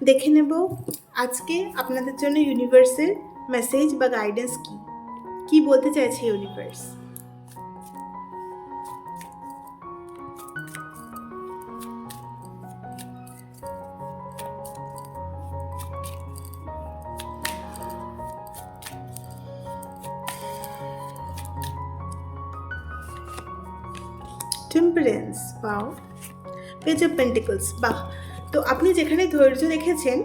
দেখে নেব আজকে আপনাদের জন্য ইউনিভার্সের মেসেজ বা গাইডেন্স কি বলতে চাইছে ইউনিভার্স। টেম্পারেন্স, বাও, পেজ অফ পেন্টিকলস, বাহ। তো আপনি যেখানে ধৈর্য রেখেছেন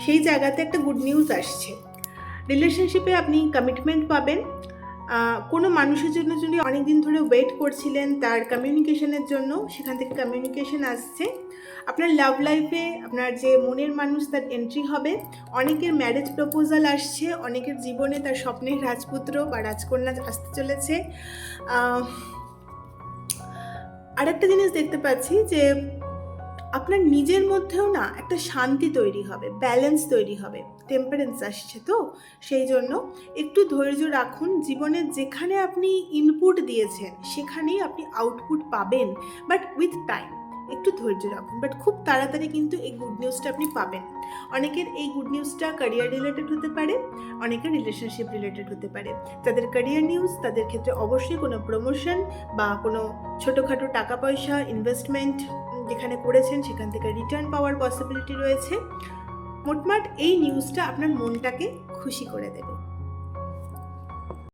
সেই জায়গাতে একটা গুড নিউজ আসছে। রিলেশনশিপে আপনি কমিটমেন্ট পাবেন। কোনো মানুষের জন্য যদি অনেক দিন ধরে ওয়েট করছিলেন তার কমিউনিকেশনের জন্য, সেখান থেকে কমিউনিকেশন আসছে। আপনার লাভ লাইফে আপনার যে মনের মানুষ তার এন্ট্রি হবে। অনেকের ম্যারেজ প্রপোজাল আসছে, অনেকের জীবনে তার স্বপ্নের রাজপুত্র বা রাজকন্যা আসতে চলেছে। আরেকটা জিনিস দেখতে পাচ্ছি যে আপনার নিজের মধ্যেও না একটা শান্তি তৈরি হবে, ব্যালেন্স তৈরি হবে। টেম্পারেন্স আসছে তো সেই জন্য একটু ধৈর্য রাখুন। জীবনে যেখানে আপনি ইনপুট দিয়েছেন সেখানেই আপনি আউটপুট পাবেন, বাট উইথ টাইম। একটু ধৈর্য রাখুন, বাট খুব তাড়াতাড়ি কিন্তু এই গুড নিউজটা আপনি পাবেন। অনেকের এই গুড নিউজটা ক্যারিয়ার রিলেটেড হতে পারে, অনেকের রিলেশনশিপ রিলেটেড হতে পারে। যাদের ক্যারিয়ার নিউজ তাদের ক্ষেত্রে অবশ্যই কোনো প্রমোশন বা কোনো ছোটোখাটো টাকা পয়সা ইনভেস্টমেন্ট যেখানে করেছেন সেখান থেকে রিটার্ন পাওয়ার পসিবিলিটি রয়েছে। মোটমাট এই নিউজটা আপনার মনটাকে খুশি করে দেবে।